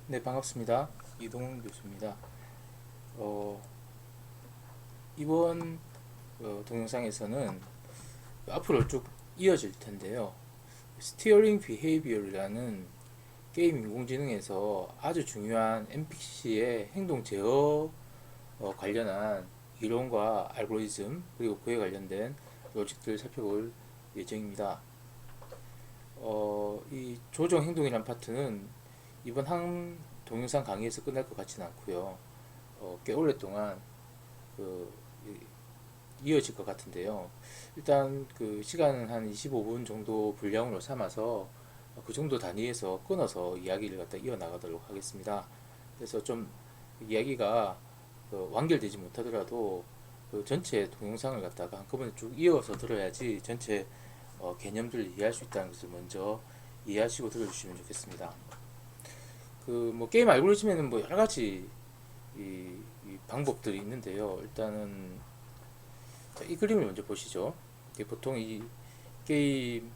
네, 반갑습니다. 이동훈 교수입니다. 어, 이번 동영상에서는 앞으로 쭉 이어질 텐데요. 스티어링 비헤이비어라는 게임 인공지능에서 아주 중요한 NPC의 행동 제어 관련한 이론과 알고리즘 그리고 그에 관련된 로직들을 살펴볼 예정입니다. 이 조정 행동이란 파트는 이번 한 동영상 강의에서 끝날 것 같지는 않고요. 꽤 오랫동안 그 이어질 것 같은데요. 일단 그 시간은 한 25분 정도 분량으로 삼아서 그 정도 단위에서 끊어서 이야기를 갖다 이어나가도록 하겠습니다. 그래서 좀 이야기가 완결되지 못하더라도 그 전체 동영상을 갖다가 한꺼번에 쭉 이어서 들어야지 전체 개념들을 이해할 수 있다는 것을 먼저 이해하시고 들어주시면 좋겠습니다. 그 뭐 게임 알고리즘에는 뭐 여러 가지 이 방법들이 있는데요. 일단은 이 그림을 먼저 보시죠. 보통 이 게임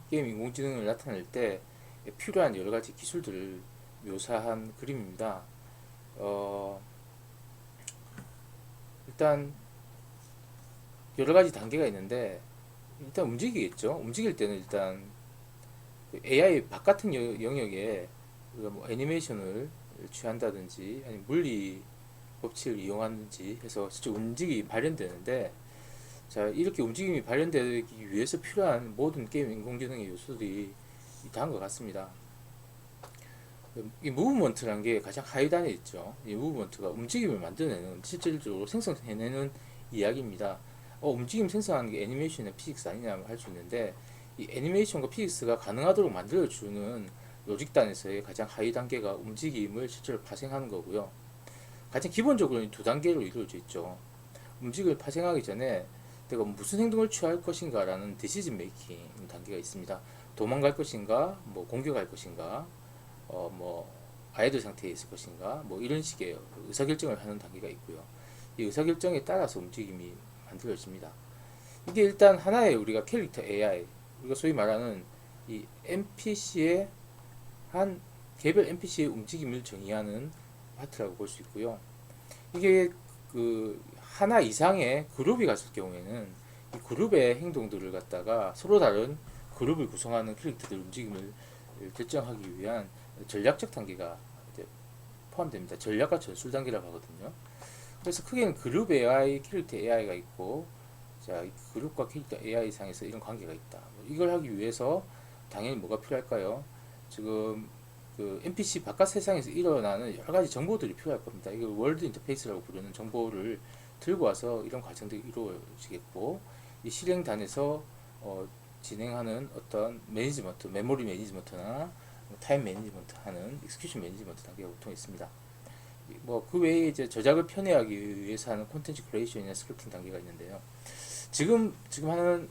게임 인공지능을 나타낼 때 필요한 여러 가지 기술들을 묘사한 그림입니다. 어, 일단 여러 가지 단계가 있는데 일단 움직이겠죠. 움직일 때는 일단 AI 바깥은 영역에 뭐 애니메이션을 취한다든지 아니 물리 법칙을 이용하는지 해서 실제 움직임이 발현되는데, 자 이렇게 움직임이 발현되기 위해서 필요한 모든 게임 인공지능의 요소들이 다한 것 같습니다. 이 무브먼트라는 게 가장 하위단에 있죠. 이 무브먼트가 움직임을 만들어내는, 실질적으로 생성해내는 이야기입니다. 움직임 생성하는 게 애니메이션이나 피직스 아니냐 할 수 있는데, 이 애니메이션과 피직스가 가능하도록 만들어주는 로직단에서의 가장 하위 단계가 움직임을 실제로 파생하는 거고요. 가장 기본적으로는 두 단계로 이루어져 있죠. 움직임을 파생하기 전에 내가 무슨 행동을 취할 것인가라는 디시전 메이킹 단계가 있습니다. 도망갈 것인가, 뭐 공격할 것인가, 뭐 아이들 상태에 있을 것인가, 뭐 이런 식의 의사결정을 하는 단계가 있고요. 이 의사결정에 따라서 움직임이 만들어집니다. 이게 일단 하나의 우리가 캐릭터 AI, 우리가 소위 말하는 이 NPC의 한 개별 NPC의 움직임을 정의하는 파트라고 볼 수 있고요. 이게 그 하나 이상의 그룹이 갔을 경우에는 이 그룹의 행동들을 갖다가 서로 다른 그룹을 구성하는 캐릭터들 움직임을 결정하기 위한 전략적 단계가 이제 포함됩니다. 전략과 전술 단계라고 하거든요. 그래서 크게는 그룹 AI, 캐릭터 AI가 있고, 자, 그룹과 캐릭터 AI 상에서 이런 관계가 있다. 이걸 하기 위해서 당연히 뭐가 필요할까요? 지금 그 NPC 바깥 세상에서 일어나는 여러 가지 정보들이 필요할 겁니다. 이걸 월드 인터페이스라고 부르는 정보를 들고 와서 이런 과정들이 이루어지겠고, 이 실행단에서 진행하는 어떤 매니지먼트, 메모리 매니지먼트나 타임 매니지먼트 하는 익스큐션 매니지먼트 단계가 보통 있습니다. 뭐 그 외에 이제 저작을 편의하기 위해서 하는 콘텐츠 크리에이션이나 스크립팅 단계가 있는데요. 지금 하는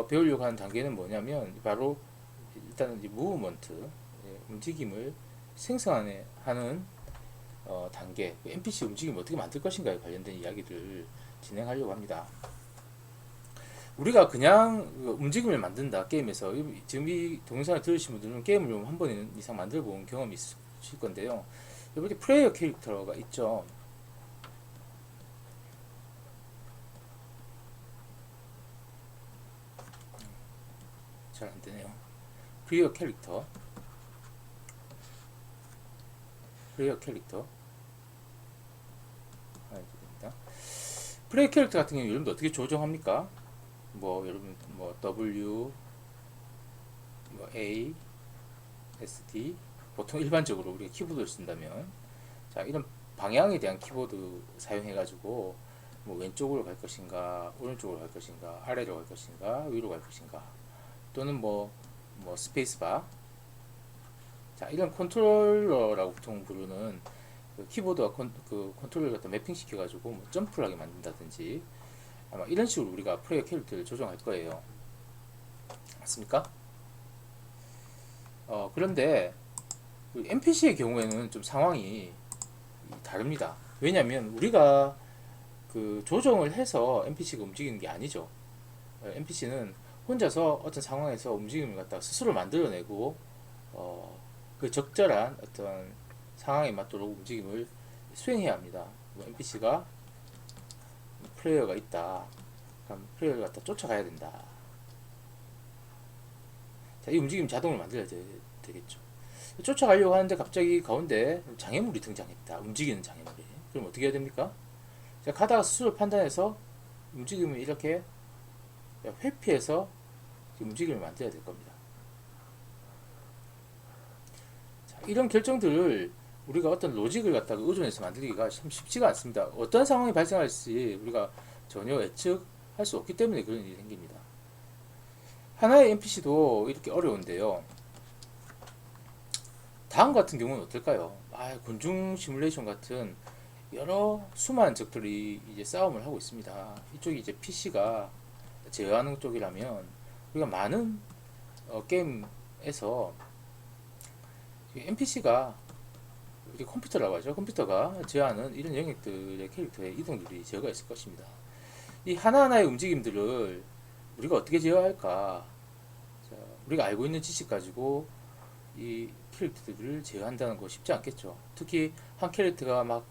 배우려고 하는 단계는 뭐냐면 바로 일단은 이 무브먼트, 움직임을 생성하는 단계, NPC 움직임을 어떻게 만들 것인가에 관련된 이야기를 진행하려고 합니다. 우리가 그냥 움직임을 만든다 게임에서, 지금 이 동영상을 들으신 분들은 게임을 한 번 이상 만들어 본 경험이 있으실 건데요. 여기 플레이어 캐릭터가 있죠. 잘 안 되네요. 플레이어 캐릭터, 플레이어 캐릭터 됩니다. 플레이어 캐릭터 같은 경우 여러분들 어떻게 조정합니까? 뭐 여러분 뭐 W, 뭐 A, SD, 보통 일반적으로 우리가 키보드를 쓴다면, 자 이런 방향에 대한 키보드 사용해 가지고 뭐 왼쪽으로 갈 것인가, 오른쪽으로 갈 것인가, 아래로 갈 것인가, 위로 갈 것인가, 또는 뭐 스페이스바, 자 이런 컨트롤러라고 보통 부르는 그 키보드와 그 컨트롤러를 갖다 매핑 시켜 가지고 뭐 점프를 하게 만든다든지, 아마 이런 식으로 우리가 플레이어 캐릭터를 조정할 거예요. 맞습니까? 그런데 그 NPC의 경우에는 좀 상황이 다릅니다. 왜냐하면 우리가 그 조정을 해서 NPC가 움직이는 게 아니죠. NPC는 혼자서 어떤 상황에서 움직임을 갖다가 스스로 만들어내고, 그 적절한 어떤 상황에 맞도록 움직임을 수행해야 합니다. 뭐 NPC가 플레이어가 있다. 그럼 플레이어를 갖다 쫓아가야 된다. 자, 이 움직임 자동으로 만들어야 되겠죠. 쫓아가려고 하는데 갑자기 가운데 장애물이 등장했다. 움직이는 장애물이. 그럼 어떻게 해야 됩니까? 자, 가다가 스스로 판단해서 움직임을 이렇게 회피해서 움직임을 만들어야 될 겁니다. 자, 이런 결정들을 우리가 어떤 로직을 갖다가 의존해서 만들기가 참 쉽지가 않습니다. 어떤 상황이 발생할지 우리가 전혀 예측할 수 없기 때문에 그런 일이 생깁니다. 하나의 NPC도 이렇게 어려운데요. 다음 같은 경우는 어떨까요? 곤충 시뮬레이션 같은 여러 수많은 적들이 이제 싸움을 하고 있습니다. 이쪽이 이제 PC가 제어하는 쪽이라면 우리가 많은 게임에서 NPC가 컴퓨터라고 하죠. 컴퓨터가 제어하는 이런 영역들의 캐릭터의 이동들이 제어가 있을 것입니다. 이 하나하나의 움직임들을 우리가 어떻게 제어할까? 자, 우리가 알고 있는 지식 가지고 이 캐릭터들을 제어한다는 거 쉽지 않겠죠. 특히 한 캐릭터가 막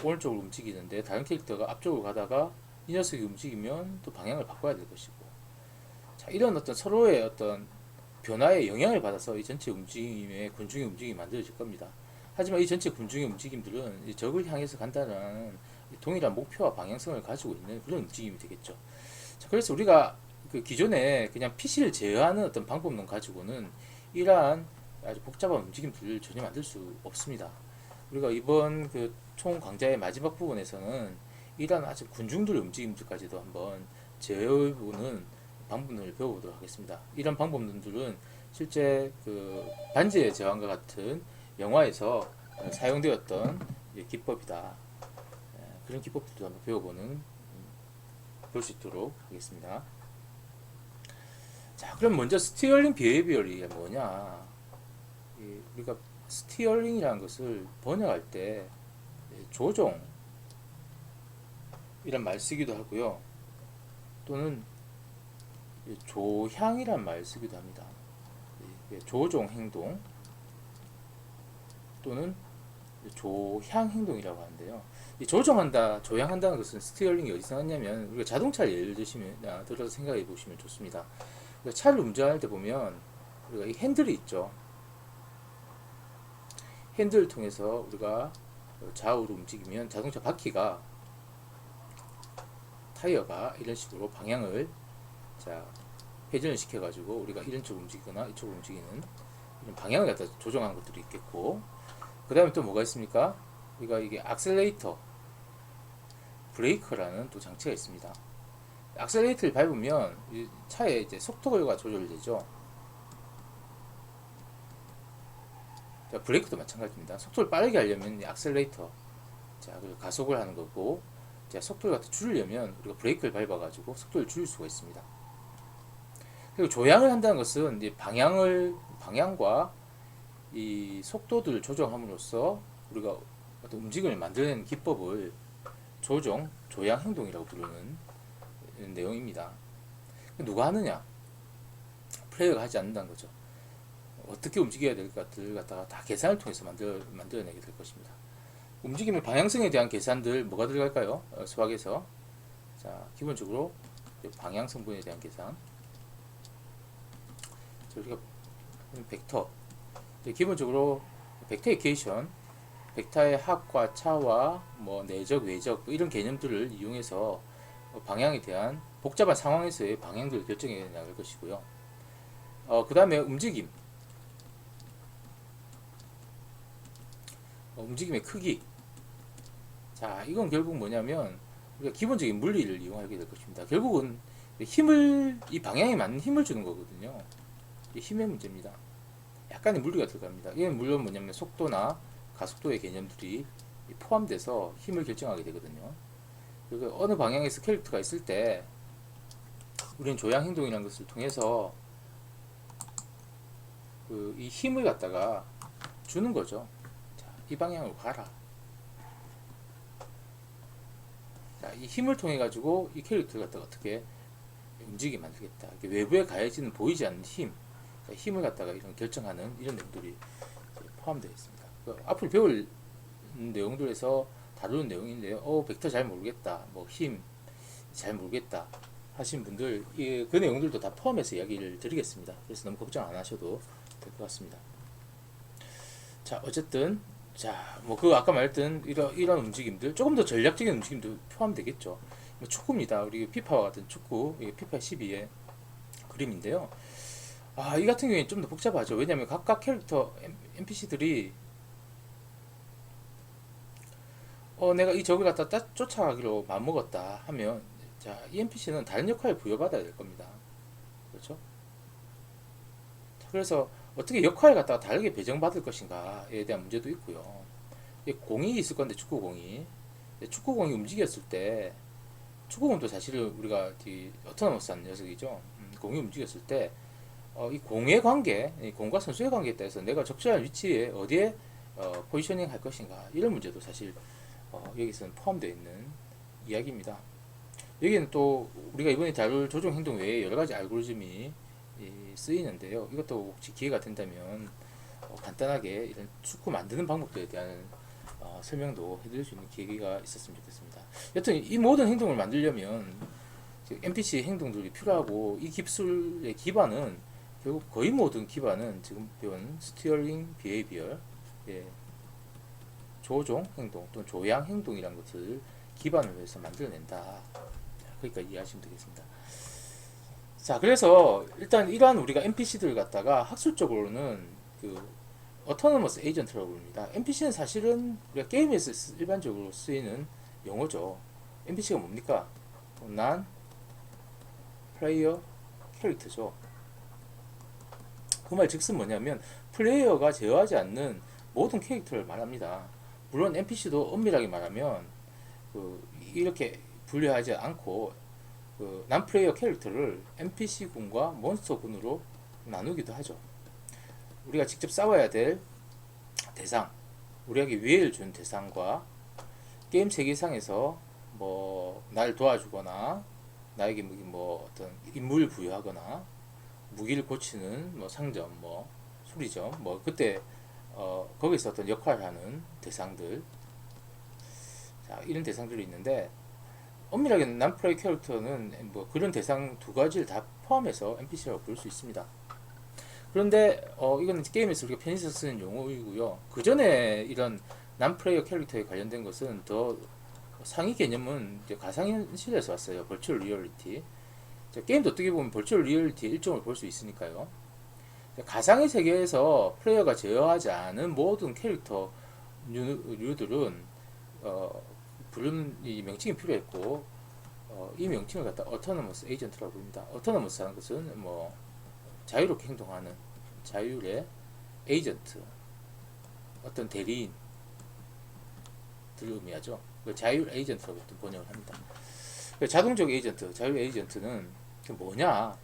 오른쪽으로 움직이는데 다른 캐릭터가 앞쪽으로 가다가 이 녀석이 움직이면 또 방향을 바꿔야 될 것이고, 자, 이런 어떤 서로의 어떤 변화에 영향을 받아서 이 전체 움직임의 곤충의 움직임이 만들어질 겁니다. 하지만 이 전체 곤충의 움직임들은 이 적을 향해서 간다는 동일한 목표와 방향성을 가지고 있는 그런 움직임이 되겠죠. 자, 그래서 우리가 그 기존에 그냥 PC를 제어하는 어떤 방법론 가지고는 이러한 아주 복잡한 움직임들을 전혀 만들 수 없습니다. 우리가 이번 그 총 강좌의 마지막 부분에서는 이러한 아주 곤충들의 움직임들까지도 한번 제어해보는 방법론을 배워보도록 하겠습니다. 이런 방법론들은 실제 그 반지의 제왕과 같은 영화에서 사용되었던 기법이다. 그런 기법들도 한번 볼 수 있도록 하겠습니다. 자, 그럼 먼저 스티어링 비헤이비어리 뭐냐? 우리가 스티어링이라는 것을 번역할 때 조종 이란 말 쓰기도 하고요. 또는 조향이란 말 쓰기도 합니다. 조종 행동 또는 조향 행동이라고 하는데요. 이 조정한다, 조향한다는 것은 스티어링이 어디서 나왔냐면 우리가 자동차를 예를 들어서 생각해 보시면 좋습니다. 우리가 차를 운전할 때 보면 우리가 이 핸들이 있죠. 핸들을 통해서 우리가 좌우로 움직이면 자동차 바퀴가 타이어가 이런 식으로 방향을 회전을 시켜가지고 우리가 이런 쪽으로 움직이거나 이쪽으로 움직이는 이런 방향을 갖다 조정하는 것들이 있겠고, 그 다음에 또 뭐가 있습니까? 우리가 이게 악셀레이터, 브레이커라는 또 장치가 있습니다. 악셀레이터를 밟으면 이 차의 이제 속도가 조절되죠. 자, 브레이크도 마찬가지입니다. 속도를 빠르게 하려면 이 악셀레이터, 자, 그리고 가속을 하는 거고, 자, 속도를 갖다 줄이려면 우리가 브레이크를 밟아가지고 속도를 줄일 수가 있습니다. 그리고 조향을 한다는 것은 이제 방향과 이 속도들을 조정함으로써 우리가 어떤 움직임을 만들어내는 기법을 조향 행동이라고 부르는 내용입니다. 누가 하느냐? 플레이어가 하지 않는다는 거죠. 어떻게 움직여야 될 것들을 갖다가 다 계산을 통해서 만들어내게 될 것입니다. 움직임의 방향성에 대한 계산들 뭐가 들어갈까요? 수학에서 자, 기본적으로 방향성분에 대한 계산, 우리가 벡터, 기본적으로 벡터 이퀘이션, 벡터의 합과 차와 뭐 내적, 외적 이런 개념들을 이용해서 방향에 대한 복잡한 상황에서의 방향들을 결정해 나갈 것이고요. 그 다음에 움직임의 크기. 자, 이건 결국 뭐냐면 우리가 기본적인 물리를 이용하게 될 것입니다. 결국은 이 방향에 맞는 힘을 주는 거거든요. 이 힘의 문제입니다. 약간의 물리가 들어갑니다. 이건 물론 뭐냐면 속도나 가속도의 개념들이 포함돼서 힘을 결정하게 되거든요. 그리고 어느 방향에서 캐릭터가 있을 때 우리는 조향 행동이라는 것을 통해서 이 힘을 갖다가 주는 거죠. 자, 이 방향으로 가라. 자, 이 힘을 통해 가지고 이 캐릭터를 갖다가 어떻게 움직이게 만들겠다. 외부에 가해지는 보이지 않는 힘, 힘을 갖다가 이런 결정하는 이런 내용들이 포함되어 있습니다. 앞으로 배울 내용들에서 다루는 내용인데요. 벡터 잘 모르겠다, 뭐 힘 잘 모르겠다 하신 분들 그 내용들도 다 포함해서 이야기를 드리겠습니다. 그래서 너무 걱정 안 하셔도 될 것 같습니다. 자, 어쨌든 뭐 그 아까 말했던 이런 움직임들 조금 더 전략적인 움직임도 포함되겠죠. 뭐 축구입니다. 우리 피파와 같은 축구, 이게 피파 12의 그림인데요. 이 같은 경우에는 좀 더 복잡하죠. 왜냐하면 각각 캐릭터 NPC들이 내가 이 적을 갖다 쫓아가기로 마음먹었다 하면 이 NPC는 다른 역할을 부여받아야 될 겁니다. 그렇죠? 그래서 어떻게 역할을 갖다가 다르게 배정받을 것인가에 대한 문제도 있고요. 공이 있을 건데 축구공이 움직였을 때 축구공도 사실은 우리가 어토노머스한 녀석이죠. 공이 움직였을 때 이 공의 관계, 이 공과 선수의 관계에 따라서 내가 적절한 위치에 어디에 포지셔닝 할 것인가 이런 문제도 사실 여기서는 포함되어 있는 이야기입니다. 여기는 또 우리가 이번에 다룰 조종 행동 외에 여러 가지 알고리즘이 쓰이는데요. 이것도 혹시 기회가 된다면 간단하게 이런 축구 만드는 방법들에 대한 설명도 해드릴 수 있는 계기가 있었으면 좋겠습니다. 여튼 이 모든 행동을 만들려면 NPC 행동들이 필요하고 이 기술의 기반은 결국 거의 모든 기반은 지금 배운 스티어링 비헤이비얼, 조종 행동 또는 조향 행동이라는 것을 기반으로 해서 만들어낸다. 그러니까 이해하시면 되겠습니다. 자, 그래서 일단 이러한 우리가 NPC들을 갖다가 학술적으로는 어토노머스 에이전트라고 부릅니다. NPC는 사실은 우리가 게임에서 일반적으로 쓰이는 용어죠. NPC가 뭡니까? 난 플레이어 캐릭터죠. 그 말 즉슨 뭐냐면 플레이어가 제어하지 않는 모든 캐릭터를 말합니다. 물론 NPC도 엄밀하게 말하면 이렇게 분류하지 않고 난 플레이어 캐릭터를 NPC군과 몬스터군으로 나누기도 하죠. 우리가 직접 싸워야 될 대상, 우리에게 위해를 준 대상과 게임 세계상에서 뭐 날 도와주거나 나에게 뭐 어떤 임무를 부여하거나 무기를 고치는 뭐 상점, 뭐 수리점, 뭐 그때 거기서 어떤 역할을 하는 대상들, 이런 대상들이 있는데 엄밀하게 남플레이 캐릭터는 뭐 그런 대상 두 가지를 다 포함해서 NPC라고 부를 수 있습니다. 그런데 이거는 게임에서 우리가 편의서 쓰는 용어이고요. 그 전에 이런 남플레이어 캐릭터에 관련된 것은 더 상위 개념은 이제 가상현실에서 왔어요. 버추얼 리얼리티. 게임도 어떻게 보면 버추얼 리얼리티의 일종을 볼 수 있으니까요. 가상의 세계에서 플레이어가 제어하지 않은 모든 캐릭터 류들은 부르는 이 명칭이 필요했고 이 명칭을 갖다 어토노머스 에이전트라고 부릅니다. 어토노머스 하는 것은 뭐 자유롭게 행동하는 자율의 에이전트, 어떤 대리인들을 의미하죠. 자율 에이전트라고 번역을 합니다. 자동적 에이전트, 자율 에이전트는 뭐냐?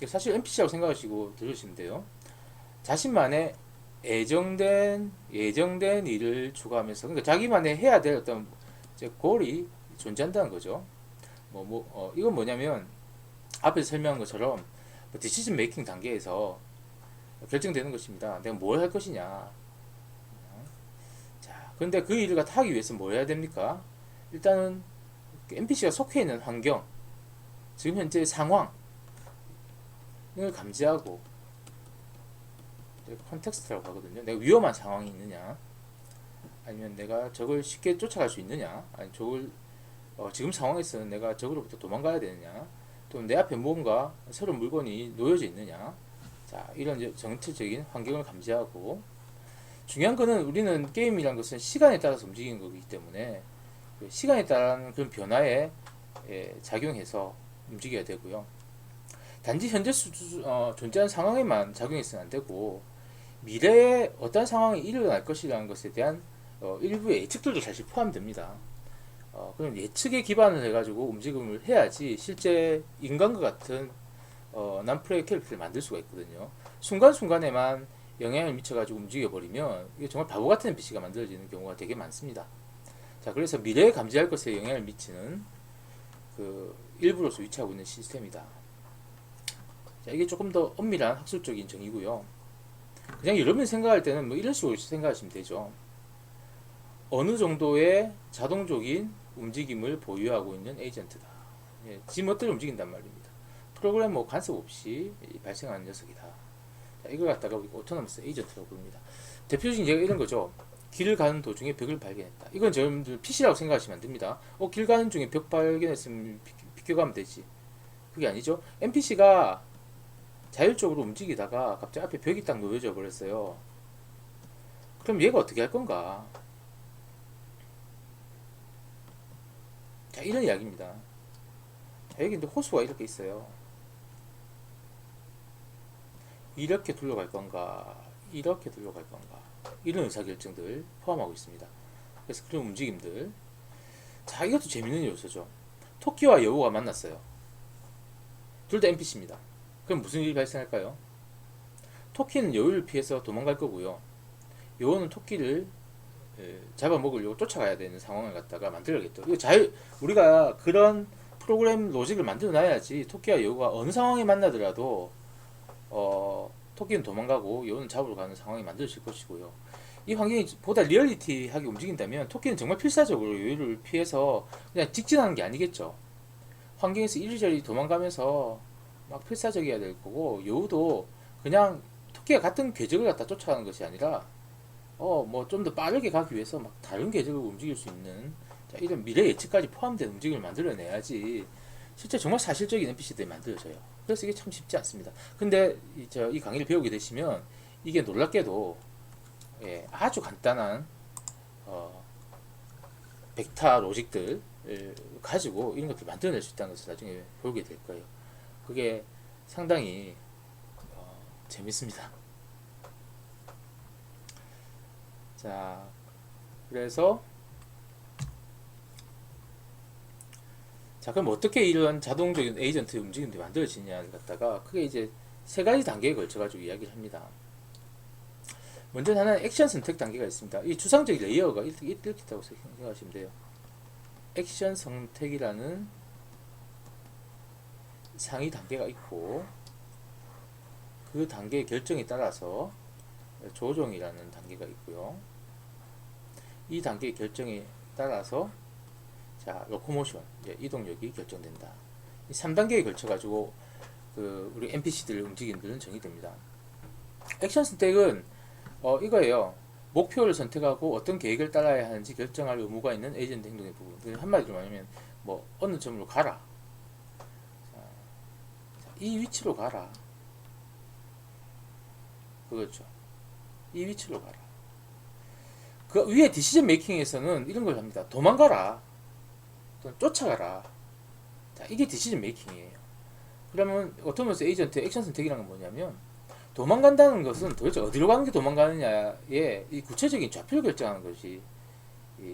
사실 NPC라고 생각하시고 들으시면 돼요. 자신만의 예정된 일을 추구하면서, 그러니까 자기만의 해야 될 어떤 골이 존재한다는 거죠. 이건 뭐냐면 앞에서 설명한 것처럼 디시전 메이킹 단계에서 결정되는 것입니다. 내가 뭘 할 것이냐. 자, 그런데 그 일을 하기 위해서 뭐 해야 됩니까? 일단은 NPC가 속해 있는 환경, 지금 현재 상황을 감지하고, 컨텍스트라고 하거든요. 내가 위험한 상황이 있느냐, 아니면 내가 적을 쉽게 쫓아갈 수 있느냐, 아니 적을 지금 상황에서는 내가 적으로부터 도망가야 되느냐, 또 내 앞에 뭔가 새로운 물건이 놓여져 있느냐. 자, 이런 전체적인 환경을 감지하고, 중요한 거는 우리는 게임이란 것은 시간에 따라서 움직이는 거기 때문에 시간에 따른 그런 변화에 작용해서 움직여야 되고요. 단지 현재 존재하는 상황에만 작용해서는 안 되고 미래에 어떤 상황이 일어날 것이라는 것에 대한 일부의 예측들도 사실 포함됩니다. 그런 예측에 기반을 해가지고 움직임을 해야지 실제 인간과 같은 난플레이 캐릭터를 만들 수가 있거든요. 순간순간에만 영향을 미쳐가지고 움직여버리면 이게 정말 바보 같은 NPC가 만들어지는 경우가 되게 많습니다. 자, 그래서 미래에 감지할 것에 영향을 미치는 그 일부로서 위치하고 있는 시스템이다. 자, 이게 조금 더 엄밀한 학술적인 정의고요. 그냥 여러분이 생각할 때는 뭐 이런 식으로 생각하시면 되죠. 어느 정도의 자동적인 움직임을 보유하고 있는 에이전트다. 예, 지 멋대로 움직인단 말입니다. 프로그래머 뭐 간섭 없이 발생하는 녀석이다. 자, 이걸 갖다가 우리가 오토노머스 에이전트라고 부릅니다. 대표적인 예가 이런 거죠. 길을 가는 도중에 벽을 발견했다. 이건 여러분들 PC라고 생각하시면 안 됩니다. 길 가는 중에 벽 발견했으면 비껴가면 되지. 그게 아니죠. NPC가 자율적으로 움직이다가 갑자기 앞에 벽이 딱 놓여져 버렸어요. 그럼 얘가 어떻게 할 건가? 자, 이런 이야기입니다. 자, 여기 이제 호수가 이렇게 있어요. 이렇게 둘러갈 건가? 이렇게 둘러갈 건가? 이런 의사결정들 포함하고 있습니다. 그래서 그런 움직임들. 자, 이것도 재밌는 요소죠. 토끼와 여우가 만났어요. 둘 다 NPC입니다. 그럼 무슨 일이 발생할까요? 토끼는 여우를 피해서 도망갈 거고요. 여우는 토끼를 잡아먹으려고 쫓아가야 되는 상황을 갖다가 만들어야겠죠. 이거 우리가 그런 프로그램 로직을 만들어 놔야지 토끼와 여우가 어느 상황에 만나더라도 토끼는 도망가고 여우는 잡으러 가는 상황이 만들어질 것이고요. 이 환경이 보다 리얼리티하게 움직인다면 토끼는 정말 필사적으로 여우를 피해서 그냥 직진하는 게 아니겠죠. 환경에서 이리저리 도망가면서 막 필사적이어야 될 거고, 여우도 그냥 토끼가 같은 궤적을 갖다 쫓아가는 것이 아니라 뭐 좀 더 빠르게 가기 위해서 막 다른 궤적을 움직일 수 있는, 자, 이런 미래 예측까지 포함된 움직임을 만들어내야지 실제 정말 사실적인 NPC들이 만들어져요. 그래서 이게 참 쉽지 않습니다. 근데 이 강의를 배우게 되시면 이게 놀랍게도 아주 간단한 벡터 로직들 가지고 이런 것들을 만들어낼 수 있다는 것을 나중에 배우게 될 거예요. 그게 상당히 재밌습니다. 자, 그래서 자, 그럼 어떻게 이런 자동적인 에이전트 움직임들이 만들어지냐를 갖다가 크게 이제 세 가지 단계에 걸쳐 가지고 이야기를 합니다. 먼저 하나는 액션 선택 단계가 있습니다. 이 추상적인 레이어가 이렇게 있다고 생각하시면 돼요. 액션 선택이라는 상위 단계가 있고, 그 단계의 결정에 따라서 조정이라는 단계가 있고요. 이 단계의 결정에 따라서 자, 로코모션, 이동력이 결정된다. 이 3단계에 걸쳐가지고 우리 NPC들 움직임들은 정의됩니다. 액션 선택은 이거예요. 목표를 선택하고 어떤 계획을 따라야 하는지 결정할 의무가 있는 에이전트 행동의 부분. 한마디로 말하면 뭐 어느 점으로 가라. 자, 이 위치로 가라. 그렇죠. 이 위치로 가라. 그 위에 디시전 메이킹에서는 이런 걸 합니다. 도망가라. 또는 쫓아가라. 자, 이게 디시전 메이킹이에요. 그러면 오토노머스 에이전트의 액션 선택이라는 건 뭐냐면, 도망간다는 것은 도대체 어디로 가는 게 도망가느냐에 이 구체적인 좌표를 결정하는 것이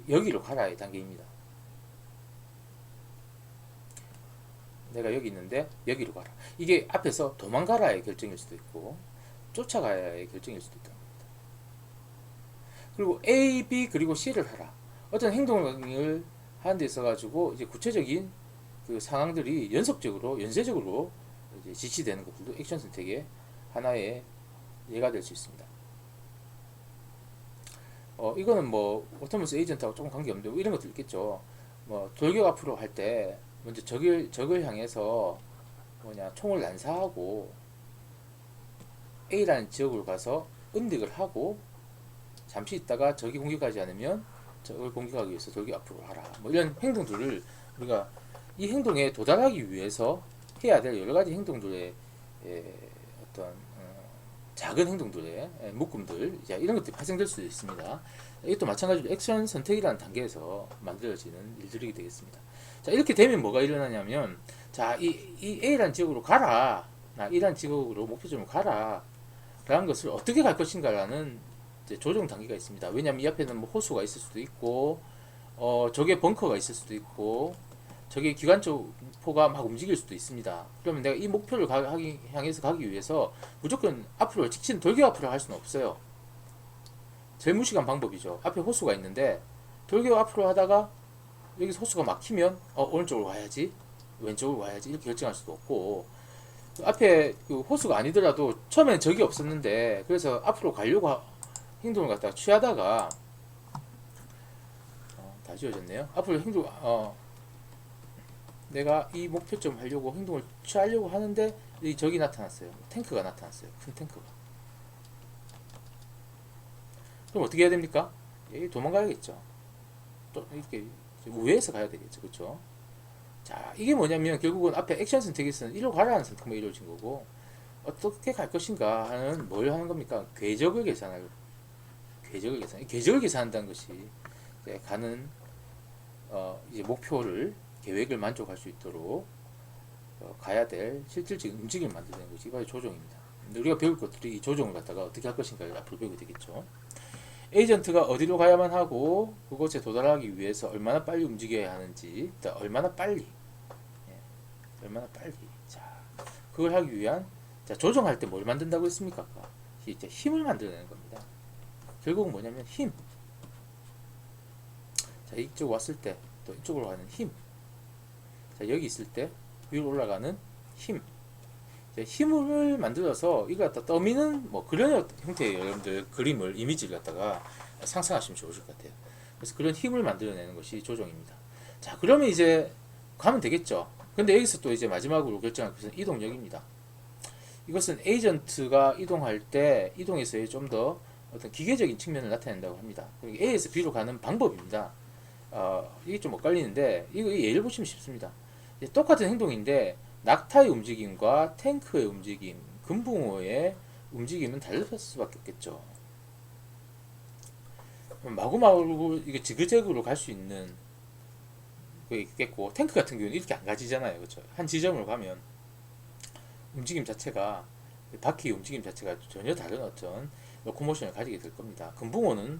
여기로 가라의 단계입니다. 내가 여기 있는데 여기로 가라. 이게 앞에서 도망가라의 결정일 수도 있고 쫓아가야의 결정일 수도 있다. 그리고 A, B 그리고 C를 하라. 어떤 행동을 하는 데 있어 가지고 이제 구체적인 그 상황들이 연쇄적으로 이제 지시되는 것들도 액션 선택의 하나의 예가 될 수 있습니다. 이거는 뭐 오토노머스 에이전트하고 조금 관계없는데 뭐 이런 것도 있겠죠. 뭐 돌격 앞으로 할 때 먼저 적을 향해서 총을 난사하고 A라는 지역으로 가서 은닉을 하고 잠시 있다가 적이 공격하지 않으면 적을 공격하기 위해서 돌격 앞으로 하라. 뭐 이런 행동들을 우리가 이 행동에 도달하기 위해서 해야 될 여러 가지 행동들의 어떤 작은 행동들의 묶음들, 이런 것들이 발생될 수도 있습니다. 이것도 마찬가지로 액션 선택이라는 단계에서 만들어지는 일들이 되겠습니다. 자, 이렇게 되면 뭐가 일어나냐면, 자, 이 A라는 지역으로 가라. E라는 지역으로 목표점으로 가라. 라는 것을 어떻게 갈 것인가라는 이제 조정 단계가 있습니다. 왜냐하면 이 앞에는 뭐 호수가 있을 수도 있고, 적의 벙커가 있을 수도 있고, 적의 기관총포가 막 움직일 수도 있습니다. 그러면 내가 이 목표를 향해서 가기 위해서 무조건 앞으로 직진 돌격 앞으로 할 수는 없어요. 제일 무식한 방법이죠. 앞에 호수가 있는데 돌격 앞으로 하다가 여기서 호수가 막히면 오른쪽으로 와야지, 왼쪽으로 와야지 이렇게 결정할 수도 없고, 앞에 그 호수가 아니더라도 처음엔 적이 없었는데 그래서 앞으로 가려고 행동을 갖다가 취하다가 다 지워졌네요. 앞으로 행동 내가 이 목표점 하려고 행동을 취하려고 하는데 이 적이 나타났어요. 탱크가 나타났어요. 큰 탱크가. 그럼 어떻게 해야 됩니까? 도망가야겠죠. 또 이렇게 우회해서 가야 되겠죠. 그렇죠? 자, 이게 뭐냐면 결국은 앞에 액션 선택에서는 이리로 가라는 선택만 이루어진 거고 어떻게 갈 것인가 하는 뭘 하는 겁니까? 궤적을 계산한다는 것이 이제 가는 이제 목표를 계획을 만족할 수 있도록 가야 될 실질적인 움직임을 만드는 것이 바로 조종입니다. 근데 우리가 배울 것들이 이 조종을 갖다가 어떻게 할 것인가를 앞으로 배우게 되겠죠. 에이전트가 어디로 가야만 하고 그곳에 도달하기 위해서 얼마나 빨리 움직여야 하는지, 얼마나 빨리, 얼마나 빨리. 자, 그걸 하기 위한 조종할 때 뭘 만든다고 했습니까? 이제 힘을 만들어내는 겁니다. 결국은 뭐냐면 힘. 자, 이쪽 왔을 때 또 이쪽으로 가는 힘. 자, 여기 있을 때 위로 올라가는 힘. 힘을 만들어서 이걸 갖다 떠미는 뭐 그런 형태의 여러분들 그림을 이미지를 갖다가 상상하시면 좋으실 것 같아요. 그래서 그런 힘을 만들어내는 것이 조종입니다. 자, 그러면 이제 가면 되겠죠. 근데 여기서 또 이제 마지막으로 결정할 것은 이동력입니다. 이것은 에이전트가 이동할 때 이동에서의 좀 더 어떤 기계적인 측면을 나타낸다고 합니다. A에서 B로 가는 방법입니다. 이게 좀 엇갈리는데 이거 예를 보시면 쉽습니다. 똑같은 행동인데 낙타의 움직임과 탱크의 움직임, 금붕어의 움직임은 다를 수밖에 없겠죠. 마구마구 이게 지그재그로 갈 수 있는 게 있겠고, 탱크 같은 경우는 이렇게 안 가지잖아요. 그렇죠? 한 지점으로 가면 움직임 자체가, 바퀴 움직임 자체가 전혀 다른 어떤 로코모션을 가지게 될 겁니다. 금붕어는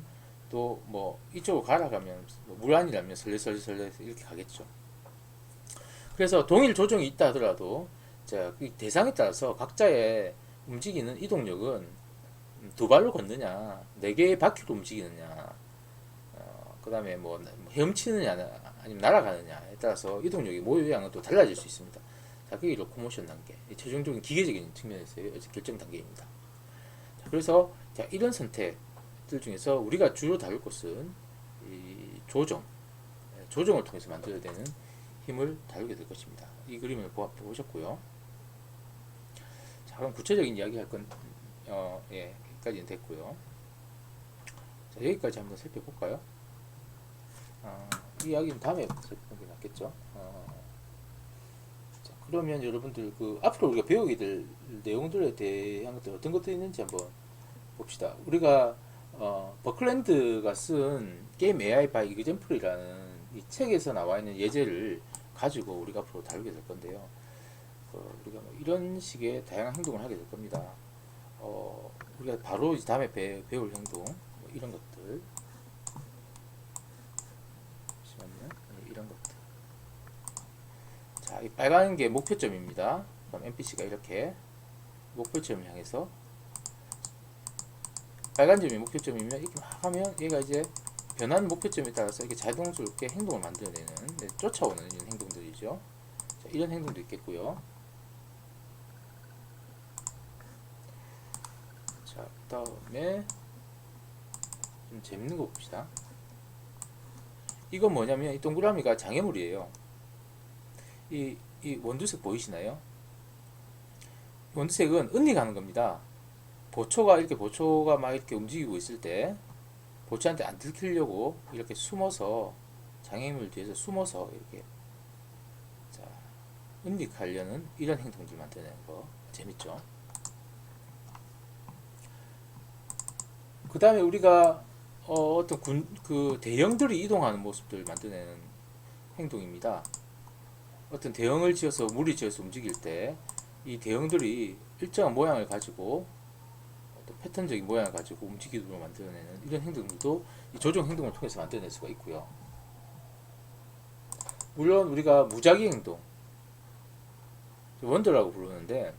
또 뭐 이쪽으로 가라가면 물 안이라면 설레설레 이렇게 가겠죠. 그래서 동일 조종이 있다 하더라도 그 대상에 따라서 각자의 움직이는 이동력은 두 발로 걷느냐, 네 개의 바퀴로 움직이느냐, 그 다음에 뭐 헤엄치느냐, 아니면 날아가느냐에 따라서 이동력의 모유양은 또 달라질 수 있습니다. 자, 그게 로코모션 단계, 최종적인 기계적인 측면에서의 결정 단계입니다. 자, 그래서 이런 선택들 중에서 우리가 주로 다룰 것은 이 조종을 통해서 만들어야 되는 힘을 다루게 될 것입니다. 이 그림을 보셨고요. 자, 그럼 구체적인 이야기 할 건 여기까지는 됐고요. 자, 여기까지 한번 살펴볼까요? 이 이야기는 다음에 살펴보는 게 낫겠죠. 자, 그러면 여러분들 앞으로 우리가 배우게 될 내용들에 대한 것들 어떤 것들이 있는지 한번 봅시다. 우리가 버클랜드가 쓴 게임 AI by Example이라는 이 책에서 나와 있는 예제를 가지고 우리가 앞으로 다루게 될 건데요. 우리가 뭐 이런 식의 다양한 행동을 하게 될 겁니다. 우리가 바로 다음에 배울 행동, 뭐 이런 것들. 잠시만요. 이런 것들. 자, 이 빨간 게 목표점입니다. 그럼 NPC가 이렇게 목표점을 향해서 빨간 점이 목표점이면 이렇게 막 하면 얘가 이제 변하는 목표점에 따라서 이렇게 자동스럽게 행동을 만들어내는, 쫓아오는 이런 행동들이죠. 자, 이런 행동도 있겠고요. 자, 그 다음에 좀 재밌는 거 봅시다. 이건 뭐냐면 이 동그라미가 장애물이에요. 이 원두색 보이시나요? 원두색은 은닉하는 겁니다. 보초가 막 이렇게 움직이고 있을 때 보초한테 안 들키려고 이렇게 숨어서, 장애물 뒤에서 숨어서 이렇게 은닉하려는 이런 행동들 만드는 거 재밌죠. 그 다음에 우리가 어떤 대형들이 이동하는 모습들을 만드는 행동입니다. 어떤 대형을 지어서 무리 지어서 움직일 때 이 대형들이 일정한 모양을 가지고 패턴적인 모양을 가지고 움직이도록 만들어내는 이런 행동들도 이 조종 행동을 통해서 만들어낼 수가 있고요. 물론 우리가 무작위 행동, 원더라고 부르는데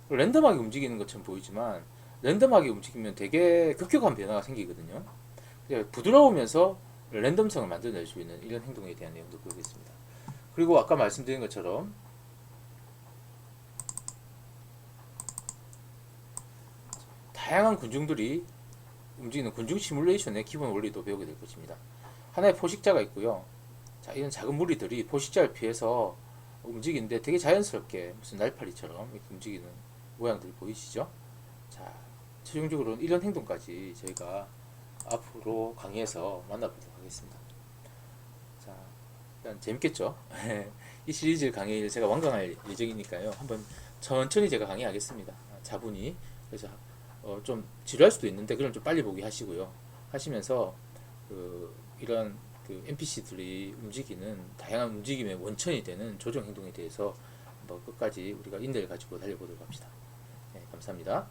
랜덤하게 움직이는 것처럼 보이지만 랜덤하게 움직이면 되게 급격한 변화가 생기거든요. 부드러우면서 랜덤성을 만들어낼 수 있는 이런 행동에 대한 내용도 보겠습니다. 그리고 아까 말씀드린 것처럼 다양한 군중들이 움직이는 군중 시뮬레이션의 기본 원리도 배우게 될 것입니다. 하나의 포식자가 있고요. 자, 이런 작은 무리들이 포식자를 피해서 움직이는데 되게 자연스럽게 무슨 날파리처럼 이렇게 움직이는 모양들 보이시죠? 자, 최종적으로는 이런 행동까지 저희가 앞으로 강의에서 만나보도록 하겠습니다. 자, 일단 재밌겠죠? 이 시리즈 강의를 제가 완강할 예정이니까요. 한번 천천히 제가 강의하겠습니다. 차분히. 그래서 좀 지루할 수도 있는데 그럼 좀 빨리 보기 하시고요. 하시면서 이런 NPC들이 움직이는 다양한 움직임의 원천이 되는 조종 행동에 대해서 끝까지 우리가 인내를 가지고 달려보도록 합시다. 네, 감사합니다.